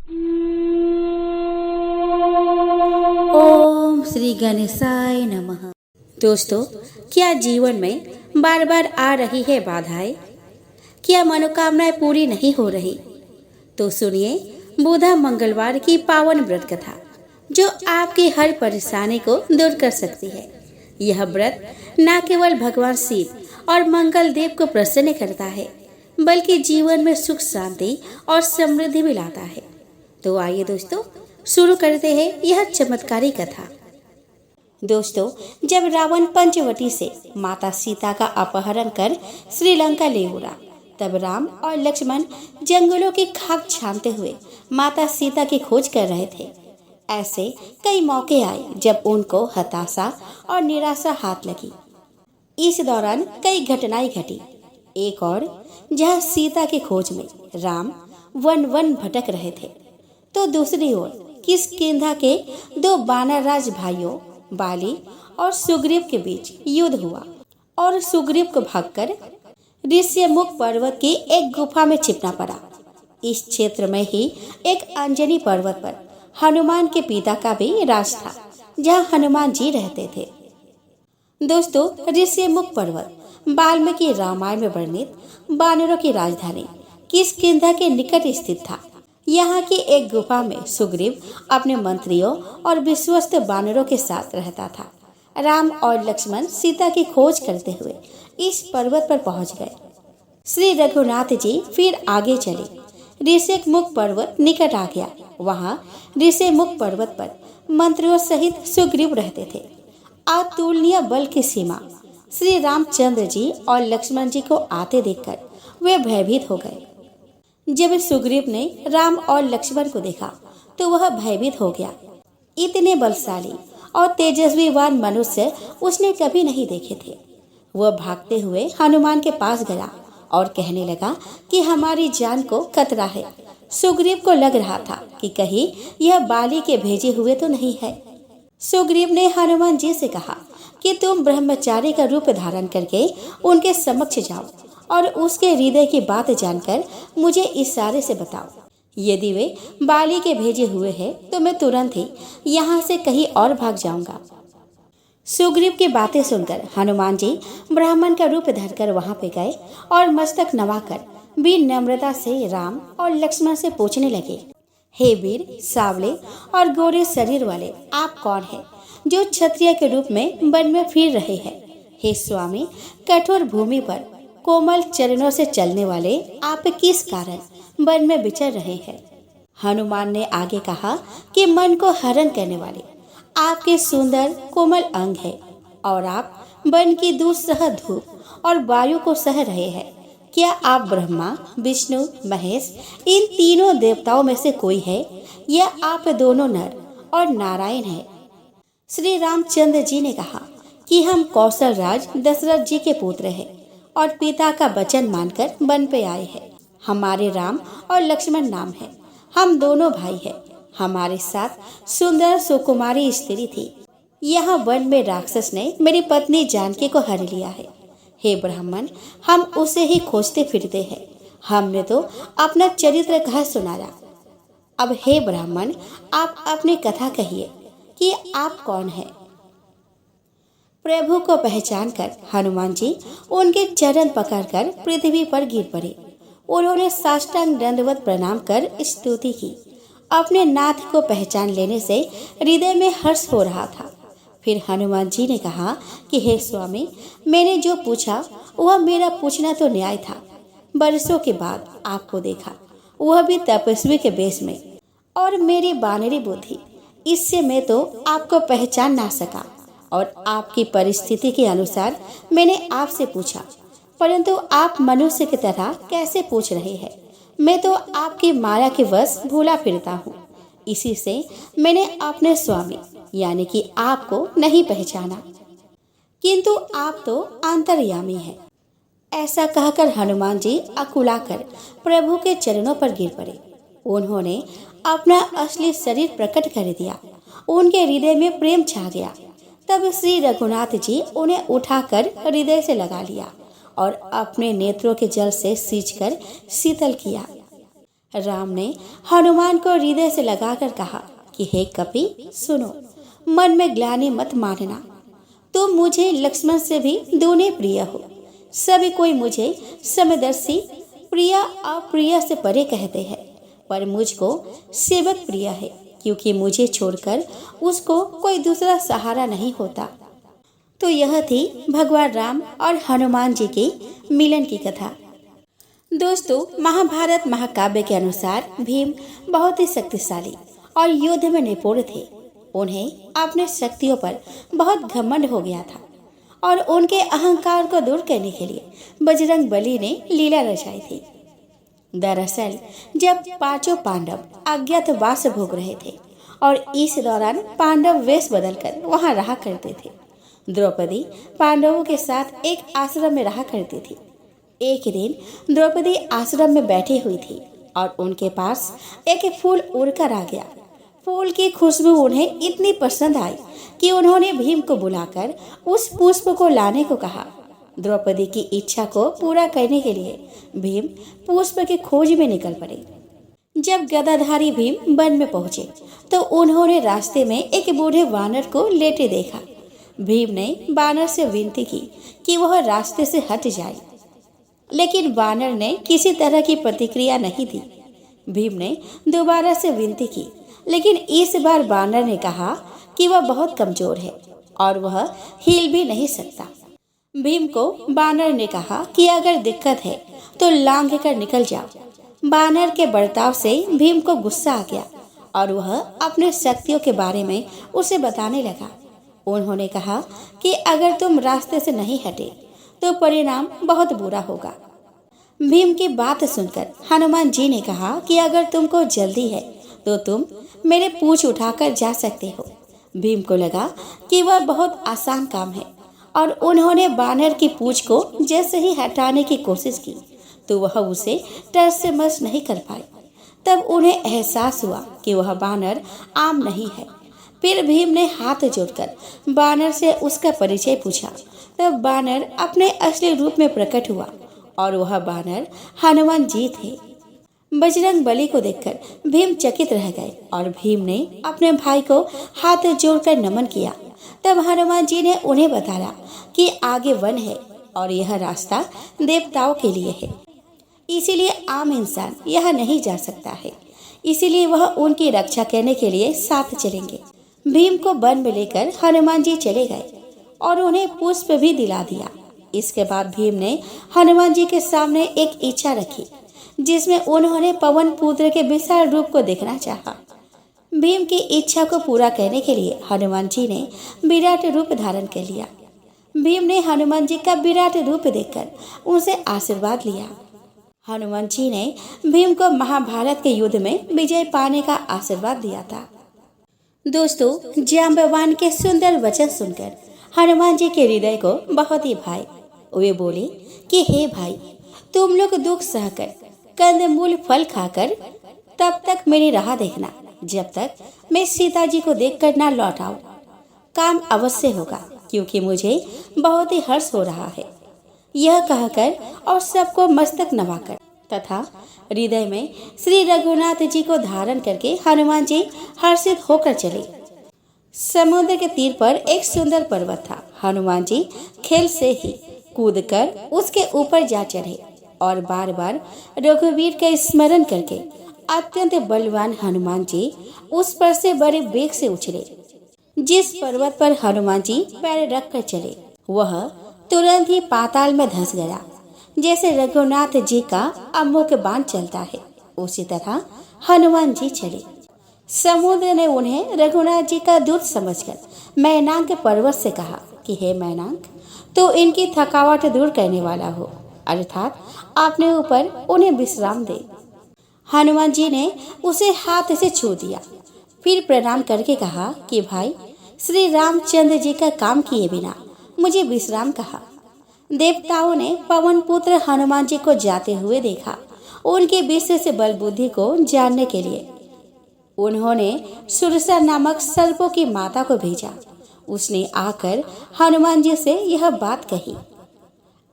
ओम श्री गणेशाय नमः। दोस्तों, क्या जीवन में बार बार आ रही है बाधाएं? क्या मनोकामनाएं पूरी नहीं हो रही? तो सुनिए बुधा मंगलवार की पावन व्रत कथा, जो आपकी हर परेशानी को दूर कर सकती है। यह व्रत न केवल भगवान शिव और मंगल देव को प्रसन्न करता है, बल्कि जीवन में सुख, शांति और समृद्धि भी लाता है। तो आइए दोस्तों, शुरू करते हैं यह चमत्कारी कथा। दोस्तों, जब रावण पंचवटी से माता सीता का अपहरण कर श्रीलंका ले उड़ा, तब राम और लक्ष्मण जंगलों की खाक छानते हुए माता सीता की खोज कर रहे थे। ऐसे कई मौके आए जब उनको हताशा और निराशा हाथ लगी। इस दौरान कई घटनाएं घटी। एक और जहां सीता की खोज में राम वन वन भटक रहे थे, तो दूसरी ओर किष्किंधा के दो वानरराज भाइयों बाली और सुग्रीव के बीच युद्ध हुआ और सुग्रीव को भागकर ऋष्यमुख पर्वत की एक गुफा में छिपना पड़ा। इस क्षेत्र में ही एक अंजनी पर्वत पर हनुमान के पिता का भी राज था, जहां हनुमान जी रहते थे। दोस्तों, ऋष्यमुख पर्वत वाल्मीकि रामायण में वर्णित वानरों की राजधानी किष्किंधा के निकट स्थित था। यहाँ की एक गुफा में सुग्रीव अपने मंत्रियों और विश्वस्त वानरों के साथ रहता था। राम और लक्ष्मण सीता की खोज करते हुए इस पर्वत पर पहुंच गए। श्री रघुनाथ जी फिर आगे चले। ऋष्यमुख पर्वत निकट आ गया। वहाँ ऋष्यमुख पर्वत पर मंत्रियों सहित सुग्रीव रहते थे। अतुलनीय बल की सीमा श्री रामचंद्र जी और लक्ष्मण जी को आते देखकर वे भयभीत हो गए। जब सुग्रीव ने राम और लक्ष्मण को देखा तो वह भयभीत हो गया। इतने बलशाली और तेजस्वीवान मनुष्य उसने कभी नहीं देखे थे। वह भागते हुए हनुमान के पास गया और कहने लगा कि हमारी जान को खतरा है। सुग्रीव को लग रहा था कि कहीं यह बाली के भेजे हुए तो नहीं है। सुग्रीव ने हनुमान जी से कहा कि तुम ब्रह्मचारी का रूप धारण करके उनके समक्ष जाओ और उसके हृदय की बात जानकर मुझे इशारे से बताओ। यदि वे बाली के भेजे हुए हैं तो मैं तुरंत ही यहाँ से कहीं और भाग जाऊंगा। सुग्रीव की बातें सुनकर हनुमान जी ब्राह्मण का रूप धरकर वहां पे गए और मस्तक नवाकर विनम्रता से राम और लक्ष्मण से पूछने लगे, हे वीर, सावले और गोरे शरीर वाले, आप कौन हैं जो क्षत्रिय के रूप में वन में फिर रहे हैं? हे स्वामी, कठोर भूमि पर कोमल चरणों से चलने वाले आप किस कारण वन में विचर रहे हैं? हनुमान ने आगे कहा कि मन को हरण करने वाले आपके सुंदर कोमल अंग है और आप वन की दुस्सह धूप और वायु को सह रहे हैं। क्या आप ब्रह्मा, विष्णु, महेश इन तीनों देवताओं में से कोई है, या आप दोनों नर और नारायण है? श्री रामचंद्र जी ने कहा कि हम कौशल राज दशरथ जी के पुत्र हैं और पिता का वचन मानकर वन पे आए हैं। हमारे राम और लक्ष्मण नाम है। हम दोनों भाई हैं। हमारे साथ सुंदर सुकुमारी स्त्री थी। यहाँ वन में राक्षस ने मेरी पत्नी जानकी को हर लिया है। हे ब्राह्मण, हम उसे ही खोजते फिरते हैं। हमने तो अपना चरित्र कहा सुनाया। अब हे ब्राह्मण, आप अपनी कथा कहिए कि आप कौन हैं? प्रभु को पहचान कर हनुमान जी उनके चरण पकड़कर पृथ्वी पर गिर पड़े। उन्होंने साष्टांग दंडवत प्रणाम कर स्तुति की। अपने नाथ को पहचान लेने से हृदय में हर्ष हो रहा था। फिर हनुमान जी ने कहा कि हे स्वामी, मैंने जो पूछा वह मेरा पूछना तो न्याय था। बरसों के बाद आपको देखा, वह भी तपस्वी के वेश में, और मेरी बानरी बुद्धि, इससे मैं तो आपको पहचान ना सका और आपकी परिस्थिति के अनुसार मैंने आपसे पूछा, परंतु आप मनुष्य की तरह कैसे पूछ रहे हैं? मैं तो आपकी माया के वश भूला फिरता हूँ। इसी से मैंने अपने स्वामी यानी कि आपको नहीं पहचाना, किंतु आप तो अंतर्यामी हैं। ऐसा कहकर हनुमान जी अकुलाकर प्रभु के चरणों पर गिर पड़े। उन्होंने अपना असली शरीर प्रकट कर दिया। उनके हृदय में प्रेम छा गया। तब श्री रघुनाथ जी उन्हें उठाकर हृदय से लगा लिया और अपने नेत्रों के जल से सींचकर शीतल किया। राम ने हनुमान को हृदय से लगाकर कहा कि हे कपि सुनो, मन में ग्लानि मत मारना। तुम मुझे लक्ष्मण से भी दूने प्रिय हो। सभी कोई मुझे समदर्शी प्रिय अप्रिय से परे कहते हैं, पर मुझको सेवक प्रिय है, क्योंकि मुझे छोड़कर उसको कोई दूसरा सहारा नहीं होता। तो यह थी भगवान राम और हनुमान जी के मिलन की कथा। दोस्तों, महाभारत महाकाव्य के अनुसार भीम बहुत ही शक्तिशाली और युद्ध में निपुण थे। उन्हें अपने शक्तियों पर बहुत घमंड हो गया था और उनके अहंकार को दूर करने के लिए बजरंग बली ने लीला रचाई थी। दरअसल जब पांचों पांडव अज्ञातवास भोग रहे थे और इस दौरान पांडव वेश बदलकर वहां रहा करते थे। द्रौपदी पांडवों के साथ एक आश्रम में रहा करती थी। एक दिन द्रौपदी आश्रम में बैठी हुई थी और उनके पास एक फूल उड़कर आ गया। फूल की खुशबू उन्हें इतनी पसंद आई कि उन्होंने भीम को बुलाकर उस पुष्प को लाने को कहा। द्रौपदी की इच्छा को पूरा करने के लिए भीम पुष्प की खोज में निकल पड़े। जब गदाधारी भीम वन में पहुंचे तो उन्होंने रास्ते में एक बूढ़े वानर को लेटे देखा। भीम ने वानर से विनती की कि वह रास्ते से हट जाए, लेकिन वानर ने किसी तरह की प्रतिक्रिया नहीं दी। भीम ने दोबारा से विनती की, लेकिन इस बार वानर ने कहा कि वह बहुत कमजोर है और वह हिल भी नहीं सकता। भीम को वानर ने कहा कि अगर दिक्कत है तो लांघ कर निकल जाओ। वानर के बर्ताव से भीम को गुस्सा आ गया और वह अपने शक्तियों के बारे में उसे बताने लगा। उन्होंने कहा कि अगर तुम रास्ते से नहीं हटे तो परिणाम बहुत बुरा होगा। भीम की बात सुनकर हनुमान जी ने कहा कि अगर तुमको जल्दी है तो तुम मेरे पूंछ उठाकर जा सकते हो। भीम को लगा कि वह बहुत आसान काम है और उन्होंने वानर की पूंछ को जैसे ही हटाने की कोशिश की तो वह उसे टस से मस नहीं कर पाए। तब उन्हें एहसास हुआ कि वह वानर आम नहीं है। फिर भीम ने हाथ जोड़कर वानर से उसका परिचय पूछा। तब वानर अपने असली रूप में प्रकट हुआ और वह वानर हनुमान जी थे। बजरंग बली को देखकर भीम चकित रह गए और भीम ने अपने भाई को हाथ जोड़कर नमन किया। तब हनुमान जी ने उन्हें बताया कि आगे वन है और यह रास्ता देवताओं के लिए है, इसीलिए आम इंसान यह नहीं जा सकता है। इसीलिए वह उनकी रक्षा करने के लिए साथ चलेंगे। भीम को वन में लेकर हनुमान जी चले गए और उन्हें पुष्प भी दिला दिया। इसके बाद भीम ने हनुमान जी के सामने एक इच्छा रखी, जिसमें उन्होंने पवन पुत्र के विशाल रूप को देखना चाहा। भीम की इच्छा को पूरा करने के लिए हनुमान जी ने विराट रूप धारण कर लिया। भीम ने हनुमान जी का विराट रूप देखकर उनसे आशीर्वाद लिया। हनुमान जी ने भीम को महाभारत के युद्ध में विजय पाने का आशीर्वाद दिया था। दोस्तों, जाम्बवान के सुंदर वचन सुनकर हनुमान जी के हृदय को बहुत ही भाई। वे बोले कि हे भाई, तुम लोग दुख सहकर कंदमूल फल खाकर तब तक मेरी राह देखना, जब तक मैं सीता जी को देखकर ना लौट आऊं। काम अवश्य होगा, क्योंकि मुझे बहुत ही हर्ष हो रहा है। यह कहकर और सबको मस्तक नवाकर तथा हृदय में श्री रघुनाथ जी को धारण करके हनुमान जी हर्षित होकर चले। समुद्र के तीर पर एक सुंदर पर्वत था। हनुमान जी खेल से ही कूदकर उसके ऊपर जा चढ़े और बार बार रघुवीर का स्मरण करके अत्यंत बलवान हनुमान जी उस पर से बड़े वेग से उछले। जिस पर्वत पर हनुमान जी पैर रख कर चले वह तुरंत ही पाताल में धंस गया। जैसे रघुनाथ जी का अम्मों के बाण चलता है, उसी तरह हनुमान जी चले। समुद्र ने उन्हें रघुनाथ जी का दूत समझकर मैनाक पर्वत से कहा कि हे मैनाक, तो इनकी थकावट दूर करने वाला हो, अर्थात अपने ऊपर उन्हें विश्राम दे। हनुमान जी ने उसे हाथ से छू दिया, फिर प्रणाम करके कहा कि भाई, श्री रामचंद्र जी का काम किए बिना मुझे विश्राम कहा। देवताओं ने पवन पुत्र हनुमान जी को जाते हुए देखा। उनके विषय से बल बुद्धि को जानने के लिए उन्होंने सुरसा नामक सर्पों की माता को भेजा। उसने आकर हनुमान जी से यह बात कही,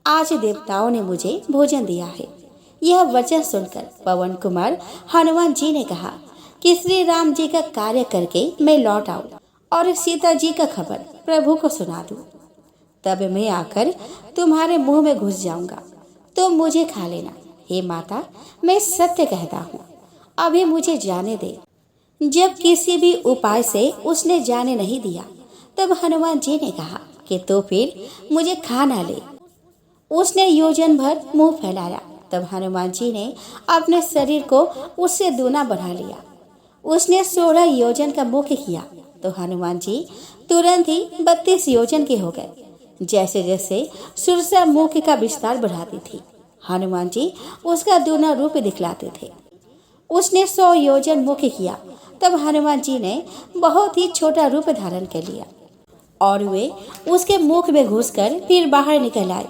आज देवताओं ने मुझे भोजन दिया है, यह वचन सुनकर पवन कुमार हनुमान जी ने कहा कि श्री राम जी का कार्य करके मैं लौट आऊं और सीता जी का खबर प्रभु को सुना दूं। तब मैं आकर तुम्हारे मुंह में घुस जाऊंगा तो मुझे खा लेना। हे माता, मैं सत्य कहता हूँ, अभी मुझे जाने दे। जब किसी भी उपाय से उसने जाने नहीं दिया तब हनुमान जी ने कहा कि तो फिर मुझे खा ना ले। उसने योजन भर मुंह फैलाया। तब हनुमान जी ने अपने शरीर को उससे दूना बढ़ा लिया। उसने 16 योजन का मुख किया तो हनुमान जी तुरंत ही 32 योजन के हो गए। जैसे जैसे सुरसा मुख का विस्तार बढ़ाती थी, हनुमान जी उसका दूना रूप दिखलाते थे। उसने 100 योजन मुख किया तब हनुमान जी ने बहुत ही छोटा रूप धारण कर लिया और वे उसके मुख में घुसकर फिर बाहर निकल आए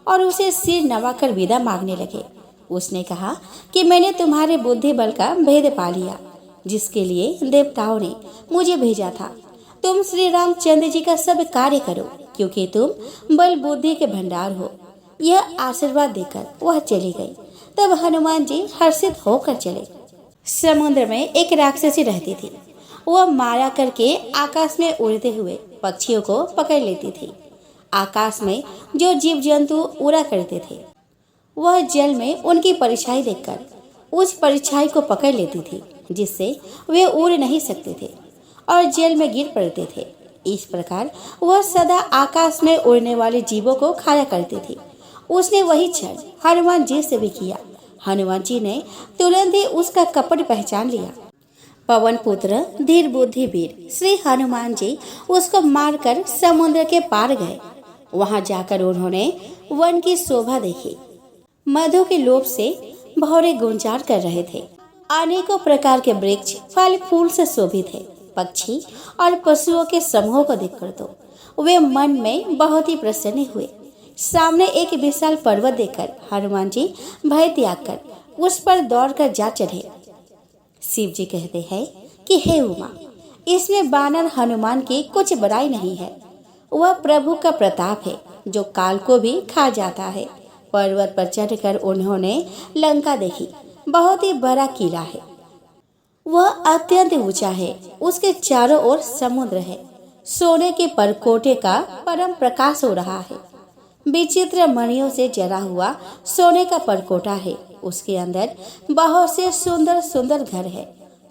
और उसे सिर नवाकर विदा मांगने लगे। उसने कहा कि मैंने तुम्हारे बुद्धि बल का भेद पा लिया, जिसके लिए देवताओं ने मुझे भेजा था। तुम श्री रामचंद्र जी का सब कार्य करो, क्योंकि तुम बल बुद्धि के भंडार हो। यह आशीर्वाद देकर वह चली गई। तब हनुमान जी हर्षित होकर चले। समुद्र में एक राक्षसी रहती थी। वह माया करके आकाश में उड़ते हुए पक्षियों को पकड़ लेती थी। आकाश में जो जीव जंतु उड़ा करते थे, वह जल में उनकी परछाई देखकर उस परछाई को पकड़ लेती थी, जिससे वे उड़ नहीं सकते थे और जल में गिर पड़ते थे। इस प्रकार वह सदा आकाश में उड़ने वाले जीवों को खाया करती थी। उसने वही क्षण हनुमान जी से भी किया। हनुमान जी ने तुरंत ही उसका कपट पहचान लिया। पवन पुत्र धीर बुद्धि वीर श्री हनुमान जी उसको मारकर समुद्र के पार गए। वहां जाकर उन्होंने वन की शोभा देखी। मधु के लोभ से भौरे गुंजार कर रहे थे। अनेकों प्रकार के वृक्ष फल फूल से शोभित थे। पक्षी और पशुओं के समूह को देखकर तो वे मन में बहुत ही प्रसन्न हुए। सामने एक विशाल पर्वत देखकर हनुमान जी भय त्याग कर उस पर दौड़कर जा चढ़े। शिव जी कहते हैं कि हे उमा, इसमें बानर हनुमान की कुछ बड़ाई नहीं है। वह प्रभु का प्रताप है जो काल को भी खा जाता है। पर्वत पर चढ़कर उन्होंने लंका देखी। बहुत ही बड़ा किला है। वह अत्यंत ऊंचा है। उसके चारों ओर समुद्र है। सोने के परकोटे का परम प्रकाश हो रहा है। विचित्र मणियों से जरा हुआ सोने का परकोटा है। उसके अंदर बहुत से सुंदर सुंदर घर है।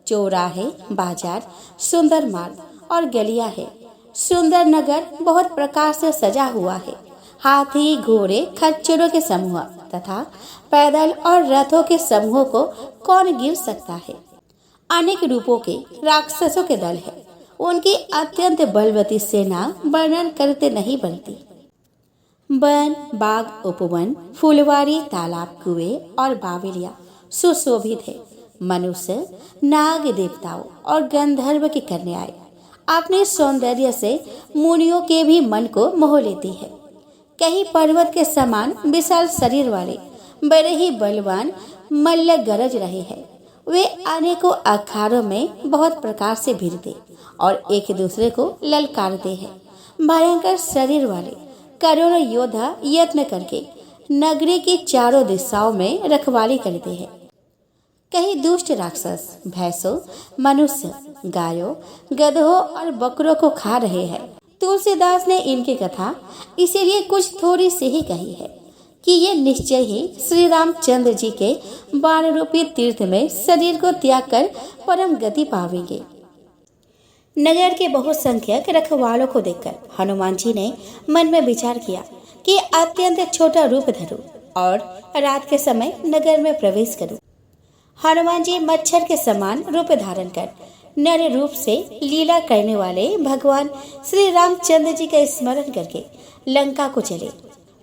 चौराहे, बाजार, सुंदर मार्ग और गलियां है। सुंदर नगर बहुत प्रकार से सजा हुआ है। हाथी, घोड़े, खच्चरों के समूह तथा पैदल और रथों के समूह को कौन गिन सकता है। अनेक रूपों के राक्षसों के दल है। उनकी अत्यंत बलवती सेना वर्णन करते नहीं बनती। वन, बाग, उपवन, फुलवारी, तालाब, कुएं और बावलियां सुशोभित है। मनुष्य, नाग, देवताओं और गंधर्व की कन्याएं अपने सौंदर्य से मुनियों के भी मन को मोह लेती है। कहीं पर्वत के समान विशाल शरीर वाले बड़े ही बलवान मल्ल गरज रहे हैं। वे अनेकों अखाड़ों में बहुत प्रकार से भिड़ते और एक दूसरे को ललकारते हैं। भयंकर शरीर वाले करोड़ों योद्धा यत्न करके नगरी की चारों दिशाओं में रखवाली करते हैं। कहीं दुष्ट राक्षस भैंसों, मनुष्य, गायों, गधों और बकरों को खा रहे हैं। तुलसीदास ने इनकी कथा इसीलिए कुछ थोड़ी सी ही कही है कि ये निश्चय ही श्री रामचंद्र जी के बाण रूपी तीर्थ में शरीर को त्याग कर परम गति पावेंगे। नगर के बहुसंख्यक रखवालों को देखकर हनुमान जी ने मन में विचार किया कि अत्यंत छोटा रूप धरूं और रात के समय नगर में प्रवेश करूं। हनुमान जी मच्छर के समान रूप धारण कर नर रूप से लीला करने वाले भगवान श्री रामचंद्र जी का स्मरण करके लंका को चले।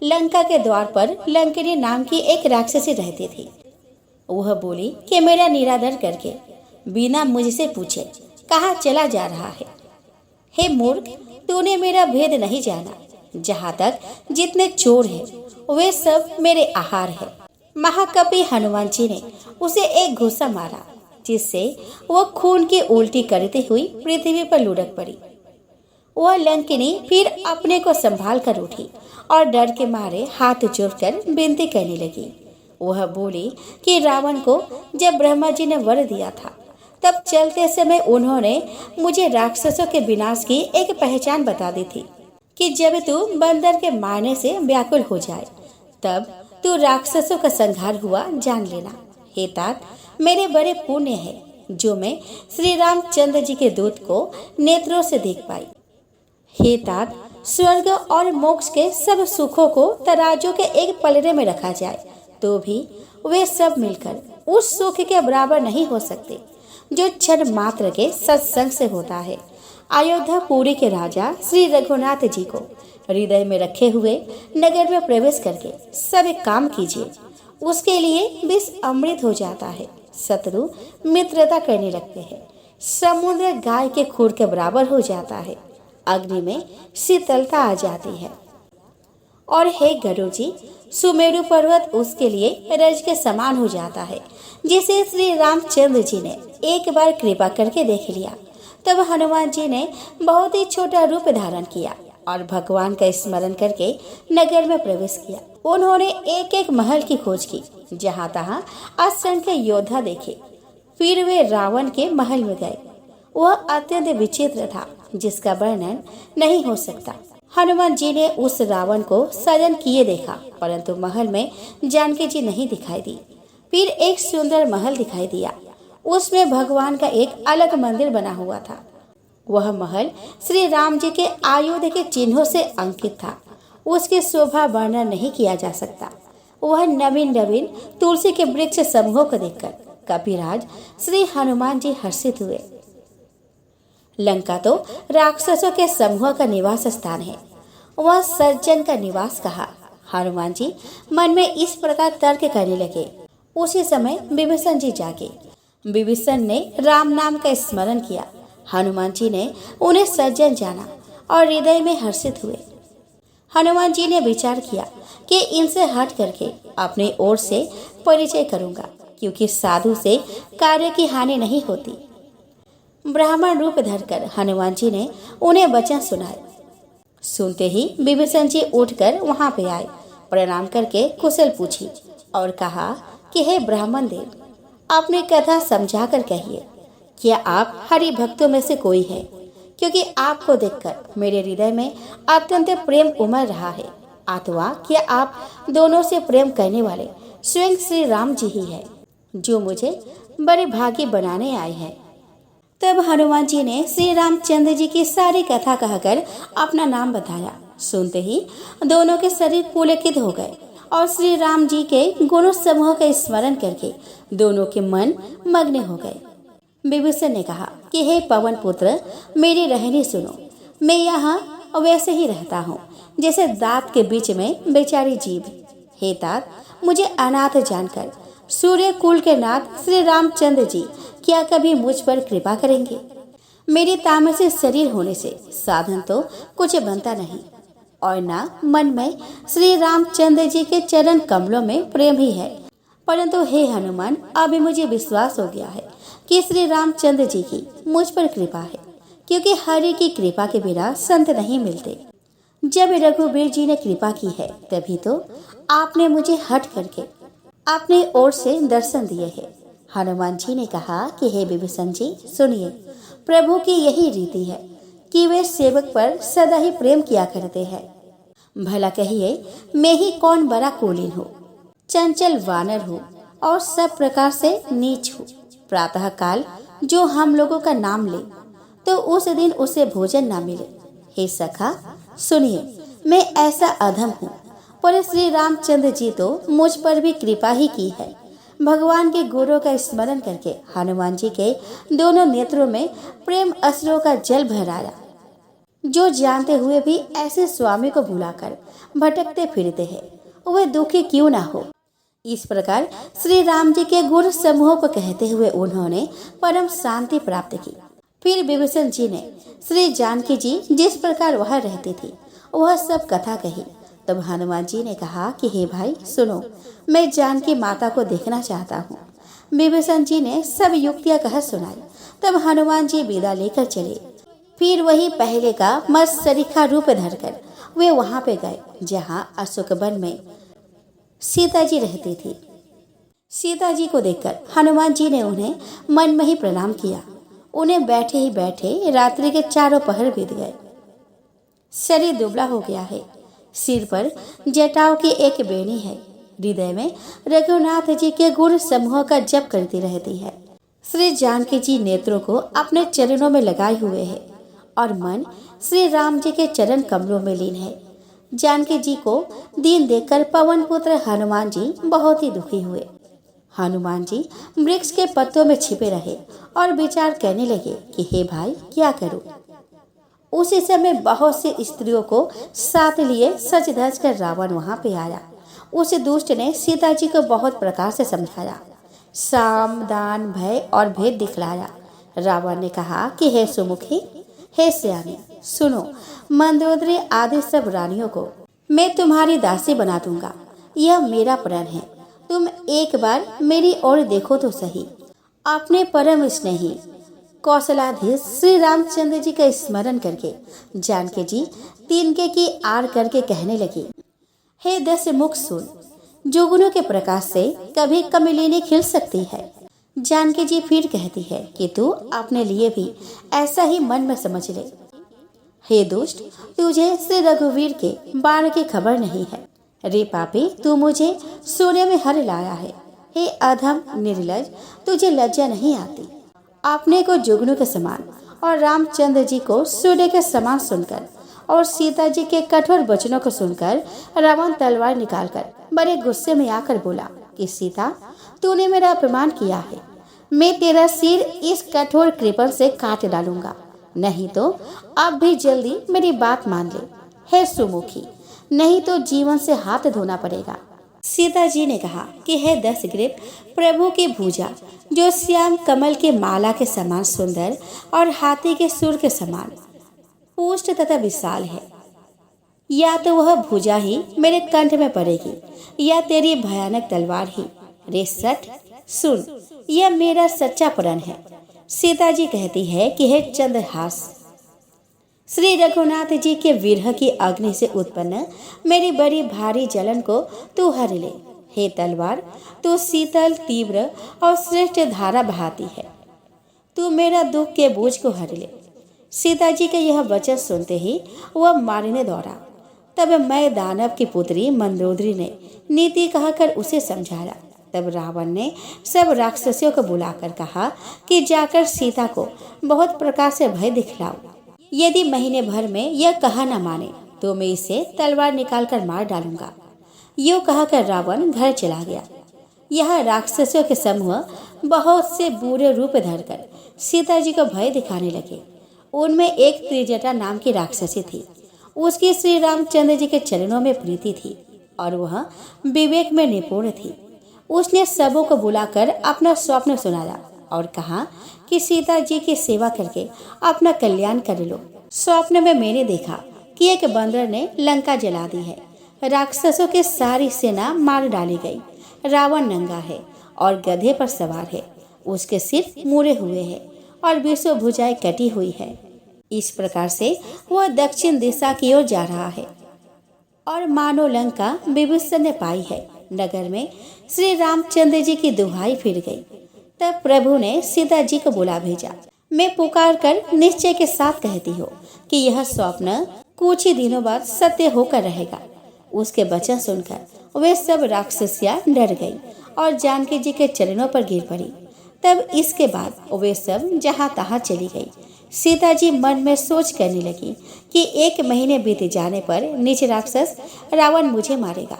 लंका के द्वार पर लंकिनी नाम की एक राक्षसी रहती थी। वह बोली कि मेरा निरादर करके बिना मुझसे पूछे कहाँ चला जा रहा है। हे मूर्ख, तूने मेरा भेद नहीं जाना। जहाँ तक जितने चोर हैं वे सब मेरे आहार है। महाकपि हनुमान जी ने उसे एक घूसा मारा, जिससे वह खून की उल्टी करते हुई पृथ्वी पर लुढ़क पड़ी। वह लंकिनी फिर अपने को संभाल कर उठी और डर के मारे हाथ जोड़कर विनती करने लगी। वह बोली कि रावण को जब ब्रह्मा जी ने वर दिया था तब चलते समय उन्होंने मुझे राक्षसों के विनाश की एक पहचान बता दी थी कि जब तू बंदर के मारने से व्याकुल हो जाए तब तू राक्षसों का संहार हुआ जान लेना। हे तात, मेरे बड़े पुण्य है जो मैं श्री रामचंद्र जी के दूत को नेत्रों से देख पाई। हे तात, स्वर्ग और मोक्ष के सब सुखों को तराजू के एक पलड़े में रखा जाए तो भी वे सब मिलकर उस सुख के बराबर नहीं हो सकते जो क्षण मात्र के सत्संग से होता है। अयोध्यापुरी के राजा श्री रघुनाथ जी को हृदय में रखे हुए नगर में प्रवेश करके सब काम कीजिए। उसके लिए विष अमृत हो जाता है, शत्रु मित्रता करने लगते हैं, समुद्र गाय के खूर के बराबर हो जाता है, अग्नि में शीतलता आ जाती है। और हे गरुड़ जी, सुमेरु पर्वत उसके लिए रज के समान हो जाता है, जिसे श्री रामचंद्र जी ने एक बार कृपा करके देख लिया। तब हनुमान जी ने बहुत ही छोटा रूप धारण किया और भगवान का स्मरण करके नगर में प्रवेश किया। उन्होंने एक एक महल की खोज की, जहाँ तहाँ असंख्य योद्धा देखे। फिर वे रावण के महल में गए। वह अत्यंत विचित्र था, जिसका वर्णन नहीं हो सकता। हनुमान जी ने उस रावण को सजन किए देखा, परंतु महल में जानकी जी नहीं दिखाई दी। फिर एक सुंदर महल दिखाई दिया, उसमें भगवान का एक अलग मंदिर बना हुआ था। वह महल श्री राम जी के आयुध के चिन्हों से अंकित था। उसकी शोभा वर्णन नहीं किया जा सकता। वह नवीन नवीन तुलसी के वृक्ष समूहों को देखकर कपिराज श्री हनुमान जी हर्षित हुए। लंका तो राक्षसों के समूह का निवास स्थान है, वह सज्जन का निवास कहा। हनुमान जी मन में इस प्रकार तर्क करने लगे। उसी समय विभीषण जी जागे। विभीषण ने राम नाम का स्मरण किया। हनुमान जी ने उन्हें सज्जन जाना और हृदय में हर्षित हुए। हनुमान जी ने विचार किया कि इनसे हट करके अपनी ओर से परिचय करूंगा, क्योंकि साधु से कार्य की हानि नहीं होती। ब्राह्मण रूप धरकर हनुमान जी ने उन्हें वचन सुनाए। सुनते ही विभीषण जी उठकर वहां पे आए, प्रणाम करके कुशल पूछी और कहा कि हे ब्राह्मण देव, अपनी कथा समझा कर कहिए। क्या आप हरि भक्तों में से कोई है? क्योंकि आपको देखकर मेरे हृदय में अत्यंत प्रेम उमड़ रहा है। अथवा क्या आप दोनों से प्रेम करने वाले स्वयं श्री राम जी ही है, जो मुझे बड़े भागी बनाने आए हैं। तब हनुमान जी ने श्री रामचंद्र जी की सारी कथा कहकर अपना नाम बताया। सुनते ही दोनों के शरीर पुलकित हो गए और श्री राम जी के गुण समूह का स्मरण करके दोनों के मन मग्न हो गए। विभीषण ने कहा कि हे पवन पुत्र, मेरी रहनी सुनो। मैं यहाँ वैसे ही रहता हूँ जैसे दांत के बीच में बेचारी जीभ। हे तात, मुझे अनाथ जानकर सूर्य कुल के नाथ श्री रामचंद्र जी क्या कभी मुझ पर कृपा करेंगे? मेरी तामसी शरीर होने से साधन तो कुछ बनता नहीं, और ना मन में श्री रामचंद्र जी के चरण कमलों में प्रेम ही है। परंतु हे हनुमान, अभी मुझे विश्वास हो गया है कि श्री रामचंद्र जी की मुझ पर कृपा है, क्योंकि हरि की कृपा के बिना संत नहीं मिलते। जब रघुवीर जी ने कृपा की है तभी तो आपने मुझे हट करके अपनी ओर से दर्शन दिए हैं। हनुमान जी ने कहा कि हे विभीषण जी, सुनिए, प्रभु की यही रीति है कि वे सेवक पर सदा ही प्रेम किया करते हैं। भला कहिए, मैं ही कौन बड़ा कुलीन हूँ, चंचल वानर हूँ और सब प्रकार से नीच हूँ। प्रातः काल जो हम लोगों का नाम ले तो उस दिन उसे भोजन ना मिले। हे सखा, सुनिए, मैं ऐसा अधम हूँ, पर श्री रामचंद्र जी तो मुझ पर भी कृपा ही की है। भगवान के गुणों का स्मरण करके हनुमान जी के दोनों नेत्रों में प्रेम अश्रुओं का जल भर आया। जो जानते हुए भी ऐसे स्वामी को भुलाकर भटकते फिरते हैं, वे दुखी क्यों ना हो। इस प्रकार श्री राम जी के गुण समूहों को कहते हुए उन्होंने परम शांति प्राप्त की। फिर विभीषण जी ने श्री जानकी जी जिस प्रकार वह रहती थी वह सब कथा कही। तब हनुमान जी ने कहा कि हे भाई सुनो, मैं जानकी माता को देखना चाहता हूँ। विभीषण जी ने सब युक्तियां कह सुनाई। तब हनुमान जी विदा लेकर चले। फिर वही पहले का मस्त सरीखा रूप धरकर वे वहां पे गए जहाँ अशोक वन में सीता जी रहती थी। सीता जी को देखकर हनुमान जी ने उन्हें मन में ही प्रणाम किया। उन्हें बैठे ही बैठे रात्रि के चारों पहर बीत गए। शरीर दुबला हो गया है, सिर पर जटाओं की एक बेनी है, हृदय में रघुनाथ जी के गुण समूह का जप करती रहती है। श्री जानकी जी नेत्रों को अपने चरणों में लगाए हुए है और मन श्री राम जी के चरण कमलों में लीन है। जानकी जी को दीन देखकर पवन पुत्र हनुमान जी बहुत ही दुखी हुए। हनुमान जी वृक्ष के पत्तों में छिपे रहे और विचार करने लगे कि हे भाई, क्या करूं। उसी समय बहुत सी स्त्रियों को साथ लिए सज धज कर रावण वहां पे आया। उस दुष्ट ने सीता जी को बहुत प्रकार से समझाया, साम दान भय और भेद दिखलाया। रावण ने कहा कि हे सुमुखी, हे सयानी, सुनो, मंदोदरी आदि सब रानियों को मैं तुम्हारी दासी बना दूंगा। यह मेरा प्रण है। तुम एक बार मेरी ओर देखो तो सही। अपने परम स्नेही कौशलाधीश श्री रामचंद्र जी का स्मरण करके जानकी जी तिनके की आड़ करके कहने लगी, हे दस मुख सुन, जुगनों के प्रकाश से कभी कमलिनी खिल सकती है। जानकी जी फिर कहती है कि तू अपने लिए भी ऐसा ही मन में समझ ले। हे दुष्ट, तुझे श्री रघुवीर के बाण की खबर नहीं है। रे पापी, तू मुझे सूर्य में हर लाया है। हे अधम निर्लज, तुझे लज्जा नहीं आती। अपने को जुगनू के समान और रामचंद्र जी को सूर्य के समान सुनकर और सीता जी के कठोर वचनों को सुनकर रावण तलवार निकालकर बड़े गुस्से में आकर बोला कि सीता, तूने मेरा अपमान किया है। मैं तेरा सिर इस कठोर कृपण से काट डालूंगा, नहीं तो अब भी जल्दी मेरी बात मान ले। हे सुमुखी, नहीं तो जीवन से हाथ धोना पड़ेगा। सीता जी ने कहा कि हे दस ग्रीव, प्रभु की भुजा जो श्याम कमल के माला के समान सुंदर और हाथी के सुर के समान पुष्ट तथा विशाल है, या तो वह भुजा ही मेरे कंठ में पड़ेगी या तेरी भयानक तलवार ही। रे सठ, सुन, यह मेरा सच्चा प्रण है। सीता जी कहती है कि हे चंद्रहास, श्री रघुनाथ जी के विरह की अग्नि से उत्पन्न मेरी बड़ी भारी जलन को तू हर ले। हे तलवार, तू शीतल, तीव्र और श्रेष्ठ धारा बहाती है। तू मेरा दुख के बोझ को हर ले। सीता जी के यह वचन सुनते ही वह मारने दौड़ा। तब मैं दानव की पुत्री मंदोदरी ने नीति कहकर उसे समझाया। तब रावण ने सब राक्षसियों को बुलाकर कहा कि जाकर सीता को बहुत प्रकार से भय दिखलाओ। यदि महीने भर में यह कहा न माने तो मैं इसे तलवार निकालकर मार डालूंगा। यूं कहकर रावण घर चला गया। यह राक्षसों के समूह बहुत से बुरे रूप धरकर सीता जी को भय दिखाने लगे। उनमें एक त्रिजटा नाम की राक्षसी थी। उसकी श्री रामचंद्र जी के चरणों में प्रीति थी और वह विवेक में निपुण थी। उसने सबों को बुलाकर अपना स्वप्न सुनाया और कहा कि सीता जी की सेवा करके अपना कल्याण कर लो। स्वप्न में मैंने देखा कि एक बंदर ने लंका जला दी है। राक्षसों की सारी सेना मार डाली गई। रावण नंगा है और गधे पर सवार है। उसके सिर मुड़े हुए हैं और 20 भुजाएं कटी हुई है। इस प्रकार से वह दक्षिण दिशा की ओर जा रहा है और मानो लंका विभीषण ने पाई है। नगर में श्री रामचंद्र जी की दुहाई फिर गई। तब प्रभु ने सीता जी को बुला भेजा। मैं पुकार कर निश्चय के साथ कहती हूँ कि यह स्वप्न कुछ ही दिनों बाद सत्य होकर रहेगा। उसके वचन सुनकर वे सब राक्षसियां डर गई और जानकी जी के चरणों पर गिर पड़ी। तब इसके बाद वे सब जहाँ तहाँ चली गई। सीता जी मन में सोच करने लगी कि 1 महीने बीत जाने पर नीच राक्षस रावण मुझे मारेगा।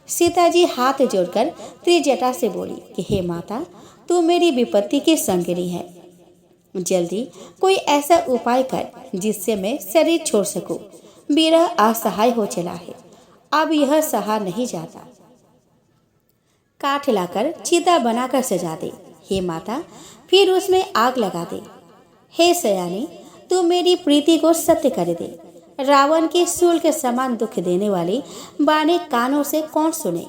सीता जी हाथ जोड़कर त्रिजटा से बोली कि हे माता, तू मेरी विपत्ति की संगिनी है। जल्दी कोई ऐसा उपाय कर जिससे मैं शरीर छोड़ सकूं। विरह असहाय हो चला है, अब यह सहा नहीं जाता। काठ लाकर चिता बनाकर सजा दे हे माता, फिर उसमें आग लगा दे। हे सयानी, तू मेरी प्रीति को सत्य कर दे। रावण के शूल के समान दुख देने वाली बाणी कानों से कौन सुने।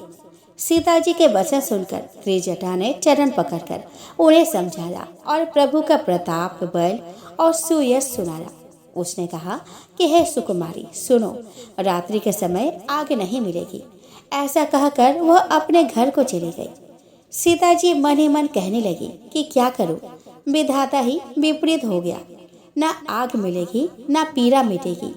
सीता जी के वचन सुनकर त्रिजटा ने चरण पकड़कर उन्हें समझाया और प्रभु का प्रताप, बल और सुयश सुनाया। उसने कहा कि हे सुकुमारी, सुनो, रात्रि के समय आग नहीं मिलेगी। ऐसा कहकर वह अपने घर को चली गई। सीता जी मन ही मन कहने लगी कि क्या करूं, विधाता ही विपरीत हो गया। ना आग मिलेगी ना पीड़ा मिटेगी।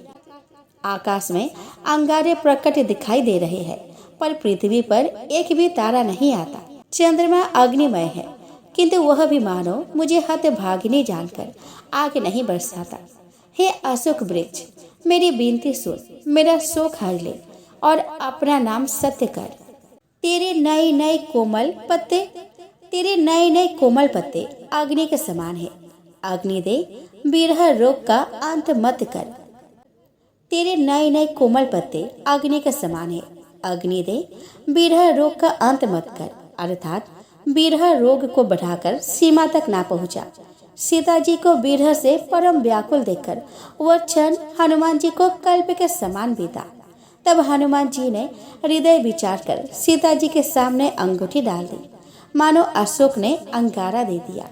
आकाश में अंगारे प्रकट दिखाई दे रहे हैं, पर पृथ्वी पर एक भी तारा नहीं आता। चंद्रमा अग्निमय है, किंतु वह भी मानो मुझे हतभागिनी जानकर आग नहीं बरसाता। हे अशोक वृक्ष, मेरी विनती सुन, मेरा शोक हर ले और अपना नाम सत्य कर। तेरे नए नए कोमल पत्ते अग्नि के समान है। अग्नि दे विरह रोग का अंत मत कर। तेरे नए नए कोमल पत्ते अग्नि के समान है। अग्नि दे विरह रोग का अंत मत कर, अर्थात विरह रोग को बढ़ाकर सीमा तक ना पहुंचा। सीता जी को विरह से परम व्याकुल देखकर वह क्षण हनुमान जी को कल्प के समान बीता। तब हनुमान जी ने हृदय विचार कर सीता जी के सामने अंगूठी डाल दी, मानो अशोक ने अंगारा दे दिया।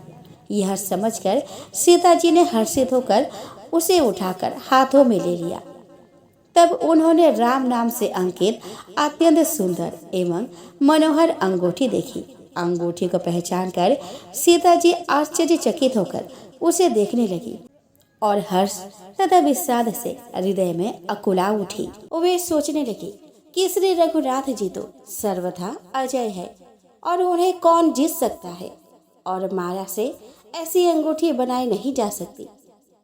यह समझकर सीता जी ने हर्षित होकर उसे उठाकर हाथों में ले लिया। तब उन्होंने राम नाम से अंकित अत्यंत सुंदर एवं मनोहर अंगूठी देखी। अंगूठी को पहचान कर सीता जी आश्चर्यचकित होकर उसे देखने लगी और हर्ष तथा विषाद से हृदय में अकुला उठी। वे सोचने लगी कि श्री रघुनाथ जी तो सर्वथा अजय है और उन्हें कौन जीत सकता है, और माया से ऐसी अंगूठी बनाई नहीं जा सकती।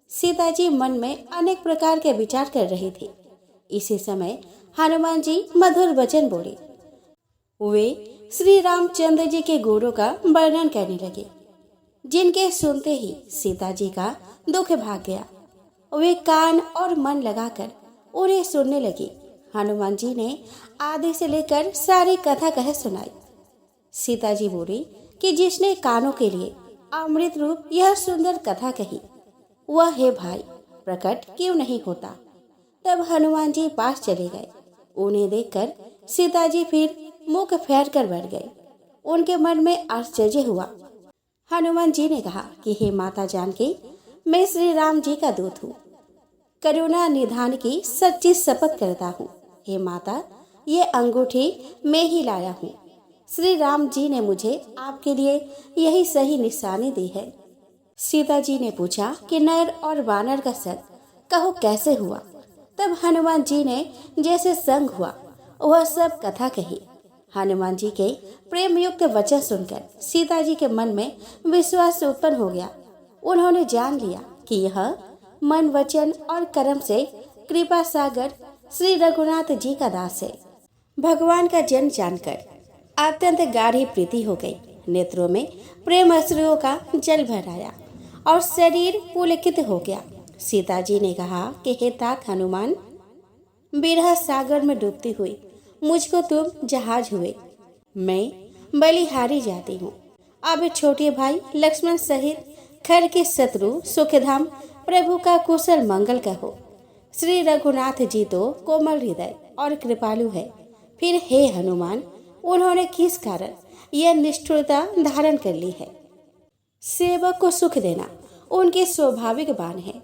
सीता जी मन में अनेक प्रकार के विचार कर रही थी। इसी समय हनुमान जी मधुर वचन बोले। वे श्री रामचंद्र जी के गुणों का वर्णन करने लगे, जिनके सुनते ही सीता जी का दुख भाग गया। वे कान और मन लगाकर उन्हें सुनने लगी। हनुमान जी ने आदि से लेकर सारी कथा कह सुनाई। सीता जी बोली कि जिसने कानों के लिए अमृत रूप यह सुंदर कथा कही, वह हे भाई प्रकट क्यों नहीं होता। तब हनुमान जी पास चले गए। उन्हें देखकर सीता जी फिर मुख फेर कर बैठ गए। उनके मन में आश्चर्य हुआ। हनुमान जी ने कहा कि हे माता जानकी, मैं श्री राम जी का दूत हूँ। करुणा निधान की सच्ची शपथ करता हूँ। हे माता, ये अंगूठी मैं ही लाया हूँ। श्री राम जी ने मुझे आपके लिए यही सही निशानी दी है। सीता जी ने पूछा कि नर और वानर का संग कहो कैसे हुआ। तब हनुमान जी ने जैसे संग हुआ वह सब कथा कही। हनुमान जी के प्रेम युक्त वचन सुनकर सीता जी के मन में विश्वास उत्पन्न हो गया। उन्होंने जान लिया कि यह मन वचन और कर्म से कृपा सागर श्री रघुनाथ जी का दास है। भगवान का जन्म जानकर अत्यंत गाढ़ी प्रीति हो गई। नेत्रों में प्रेम अश्रुओं का जल भर आया और शरीर पुलकित हो गया। सीता जी ने कहा कि हे तात हनुमान, बिरह सागर में डूबती हुई मुझको तुम जहाज हुए। मैं बलिहारी जाती हूँ। अब छोटे भाई लक्ष्मण सहित खर के शत्रु सुखधाम प्रभु का कुशल मंगल कहो। श्री रघुनाथ जी तो कोमल हृदय और कृपालु है। फिर हे हनुमान, उन्होंने किस कारण यह निष्ठुरता धारण कर ली है। सेवक को सुख देना उनके स्वाभाविक बाण है।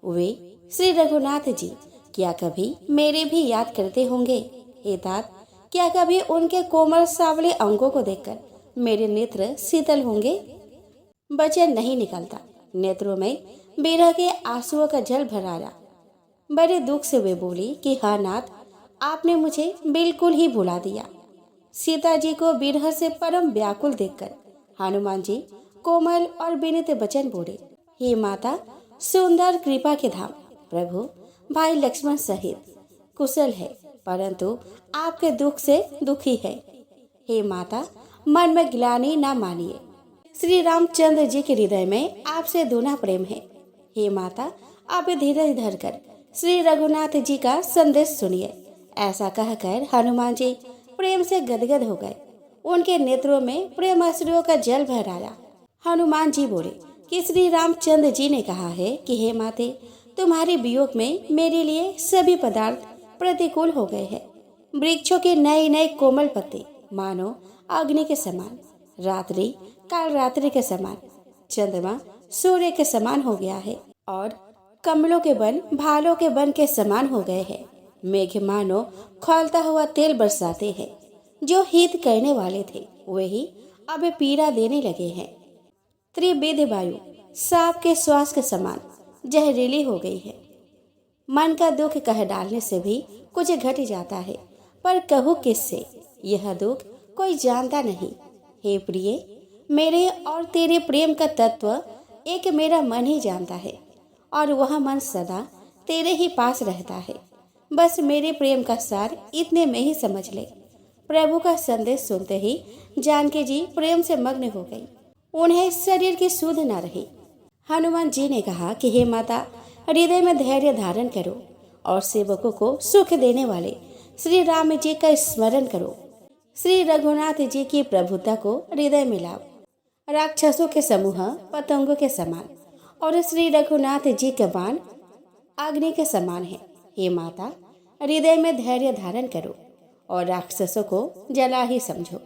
वे श्री रघुनाथ जी क्या कभी मेरे भी याद करते होंगे। हे तात, क्या कभी उनके कोमल सावले अंगों को देखकर मेरे नेत्र शीतल होंगे। वचन नहीं निकलता। नेत्रों में विरह के आंसुओं का जल भर आया। बड़े दुख से वे बोली कि हाँ नाथ, आपने मुझे बिल्कुल ही भुला दिया। सीता जी को विरह से परम व्याकुल देखकर हनुमान जी कोमल और विनीत वचन बोले। हे माता, सुंदर कृपा के धाम प्रभु भाई लक्ष्मण सहित कुशल है, परंतु आपके दुख से दुखी है। हे माता, मन में ग्लानि ना मानिए। श्री रामचंद्र जी के हृदय में आपसे दूना प्रेम है। हे माता, आप धीरज धरकर श्री रघुनाथ जी का संदेश सुनिए। ऐसा कहकर हनुमान जी प्रेम से गदगद हो गए। उनके नेत्रों में प्रेम अश्रुओं का जल भर आया। हनुमान जी बोले कि श्री रामचंद्र जी ने कहा है कि हे माते, तुम्हारे वियोग में मेरे लिए सभी पदार्थ प्रतिकूल हो गए हैं। वृक्षों के नए नए कोमल पत्ते मानो अग्नि के समान, रात्रि काल रात्रि के समान, चंद्रमा सूर्य के समान हो गया है और कमलों के वन भालों के वन के समान हो गए हैं। मेघ मानो खौलता हुआ तेल बरसाते हैं। जो हित करने वाले थे वही अब पीड़ा देने लगे हैं। त्रिविध वायु सांप के श्वास के समान जहरीली हो गई है। मन का दुख कह डालने से भी कुछ घट जाता है, पर कहूँ किससे? यह दुख कोई जानता नहीं। हे प्रिय, मेरे और तेरे प्रेम का तत्व एक मेरा मन ही जानता है, और वह मन सदा तेरे ही पास रहता है। बस मेरे प्रेम का सार इतने में ही समझ ले। प्रभु का संदेश सुनते ही जानकी जी प्रेम से मग्न हो गई। उन्हें शरीर की सुध न रही। हनुमान जी ने कहा कि हे माता, हृदय में धैर्य धारण करो और सेवकों को सुख देने वाले श्री राम जी का स्मरण करो। श्री रघुनाथ जी की प्रभुता को हृदय में लाओ। राक्षसों के समूह पतंगों के समान और श्री रघुनाथ जी के बाण अग्नि के समान है। हे माता, हृदय में धैर्य धारण करो और राक्षसों को जला ही समझो।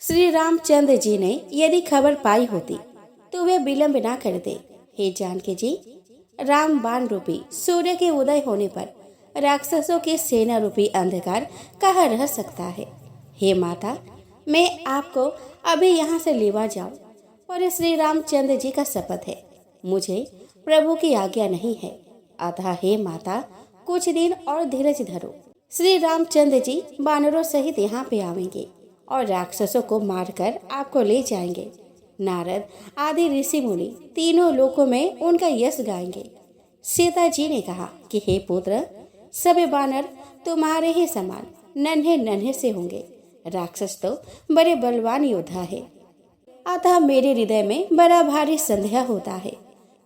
श्री रामचंद्र जी ने यदि खबर पाई होती तो वे विलंब ना करते। हे जानकी जी, राम बाण रूपी सूर्य के उदय होने पर राक्षसों की सेना रूपी अंधकार कहाँ रह सकता है। हे माता, मैं आपको अभी यहाँ से लेवा जाऊं, पर श्री रामचंद्र जी का शपथ है, मुझे प्रभु की आज्ञा नहीं है। अतः हे माता, कुछ दिन और धीरज धरो। श्री रामचंद्र जी बानरों सहित यहाँ पे आवेंगे और राक्षसों को मारकर आपको ले जाएंगे। नारद आदि ऋषि मुनि तीनों लोकों में उनका यश गाएंगे। सीता जी ने कहा कि हे पुत्र, सभी बानर तुम्हारे ही समान नन्हे नन्हे से होंगे। राक्षस तो बड़े बलवान योद्धा है। अतः मेरे हृदय में बड़ा भारी संदेह होता है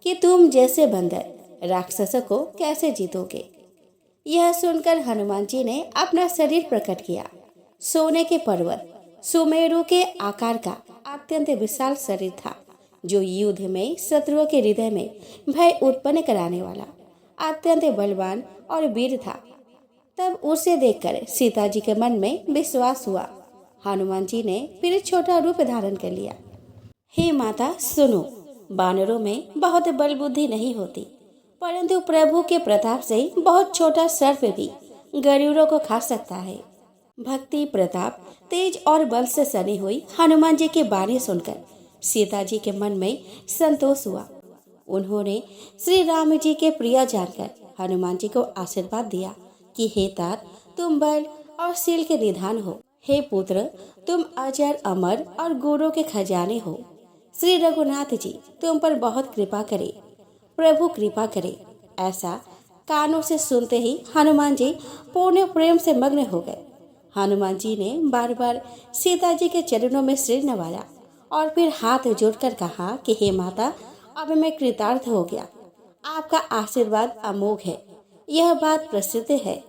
कि तुम जैसे बंदर राक्षसों को कैसे जीतोगे। यह सुनकर हनुमान जी ने अपना शरीर प्रकट किया। सोने के पर्वत सुमेरु के आकार का अत्यंत विशाल शरीर था, जो युद्ध में शत्रुओं के हृदय में भय उत्पन्न कराने वाला अत्यंत बलवान और वीर था। तब उसे देखकर सीता जी के मन में विश्वास हुआ। हनुमान जी ने फिर छोटा रूप धारण कर लिया। हे माता सुनो, बानरों में बहुत बल बुद्धि नहीं होती, परंतु प्रभु के प्रताप से बहुत छोटा सर्प भी गरुड़ों को खा सकता है। भक्ति, प्रताप, तेज और बल से सनी हुई हनुमान जी की वाणी सुनकर सीता जी के मन में संतोष हुआ। उन्होंने श्री राम जी के प्रिय जानकर हनुमान जी को आशीर्वाद दिया कि हे तात, तुम बल और शील के निधान हो। हे पुत्र, तुम अजर अमर और गुरु के खजाने हो। श्री रघुनाथ जी तुम पर बहुत कृपा करे, प्रभु कृपा करे। ऐसा कानों से सुनते ही हनुमान जी पूर्ण प्रेम से मग्न हो गए। हनुमान जी ने बार बार सीता जी के चरणों में सिर नवाया और फिर हाथ जोड़कर कहा कि हे माता, अब मैं कृतार्थ हो गया। आपका आशीर्वाद अमोघ है, यह बात प्रसिद्ध है।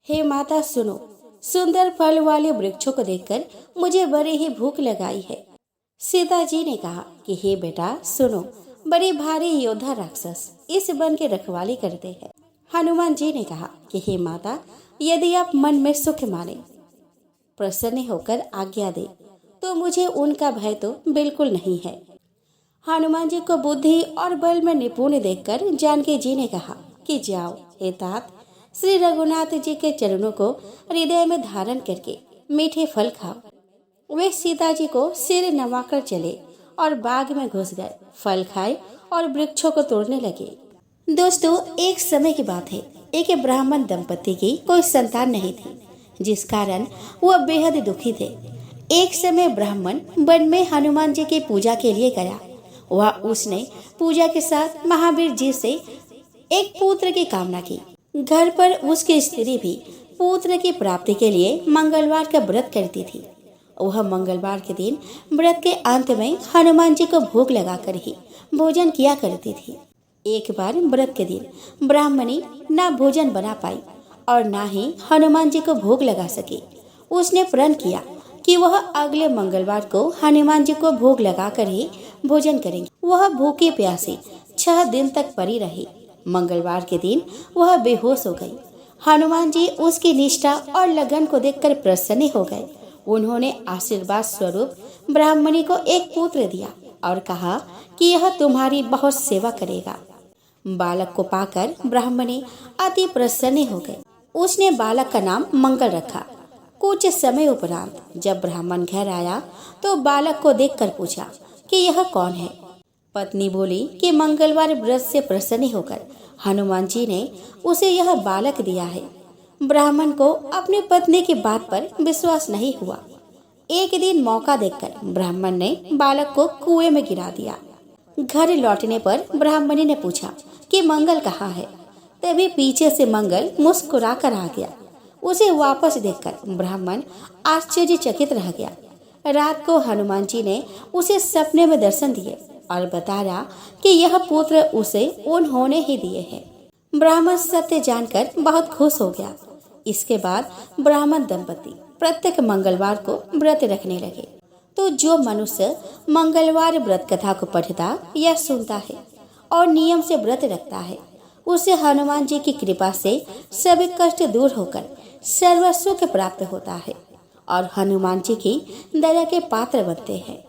हे माता सुनो, सुंदर फल वाले वृक्षों को देखकर मुझे बड़ी ही भूख लगाई है। सीता जी ने कहा कि हे बेटा सुनो, बड़े भारी योद्धा राक्षस इस वन की रखवाली करते हैं। हनुमान जी ने कहा कि हे माता, यदि आप मन में सुख माने, प्रसन्न होकर आज्ञा दे, तो मुझे उनका भय तो बिल्कुल नहीं है। हनुमान जी को बुद्धि और बल में निपुण देखकर जानकी जी ने कहा कि जाओ हे तात, श्री रघुनाथ जी के चरणों को हृदय में धारण करके मीठे फल खाओ। वे सीता जी को सिर नवाकर चले और बाग में घुस गए, फल खाए और वृक्षों को तोड़ने लगे। दोस्तों, एक समय की बात है, एक ब्राह्मण दंपति की कोई संतान नहीं थी, जिस कारण वह बेहद दुखी थे। एक समय ब्राह्मण वन में हनुमान जी की पूजा के लिए गया। वह उसने पूजा के साथ महावीर जी से एक पुत्र की कामना की। घर पर उसकी स्त्री भी पुत्र की प्राप्ति के लिए मंगलवार का व्रत करती थी। वह मंगलवार के दिन व्रत के अंत में हनुमान जी को भोग लगाकर ही भोजन किया करती थी। एक बार व्रत के दिन ब्राह्मणी न भोजन बना पाई और न ही हनुमान जी को भोग लगा सकी। उसने प्रण किया कि वह अगले मंगलवार को हनुमान जी को भोग लगाकर ही भोजन करेंगे। वह भूखी प्यासी 6 दिन तक पड़ी रही। मंगलवार के दिन वह बेहोश हो गई। हनुमान जी उसकी निष्ठा और लगन को देखकर प्रसन्न हो गए। उन्होंने आशीर्वाद स्वरूप ब्राह्मणी को एक पुत्र दिया और कहा कि यह तुम्हारी बहुत सेवा करेगा। बालक को पाकर ब्राह्मणी अति प्रसन्न हो गई। उसने बालक का नाम मंगल रखा। कुछ समय उपरांत जब ब्राह्मण घर आया तो बालक को देखकर पूछा कि यह कौन है। पत्नी बोली कि मंगलवार व्रत से प्रसन्न होकर हनुमान जी ने उसे यह बालक दिया है। ब्राह्मण को अपनी पत्नी की बात पर विश्वास नहीं हुआ। एक दिन मौका देखकर ब्राह्मण ने बालक को कुएं में गिरा दिया। घर लौटने पर ब्राह्मणी ने पूछा कि मंगल कहाँ है। तभी पीछे से मंगल मुस्कुरा कर आ गया। उसे वापस देखकर ब्राह्मण आश्चर्यचकित रह गया। रात को हनुमान जी ने उसे सपने में दर्शन दिए और बताया कि यह पुत्र उसे उन्होंने ही दिए हैं। ब्राह्मण सत्य जानकर बहुत खुश हो गया। इसके बाद ब्राह्मण दंपति प्रत्येक मंगलवार को व्रत रखने लगे। तो जो मनुष्य मंगलवार व्रत कथा को पढ़ता या सुनता है और नियम से व्रत रखता है, उसे हनुमान जी की कृपा से सभी कष्ट दूर होकर सर्व सुख प्राप्त होता है और हनुमान जी की दया के पात्र बनते हैं।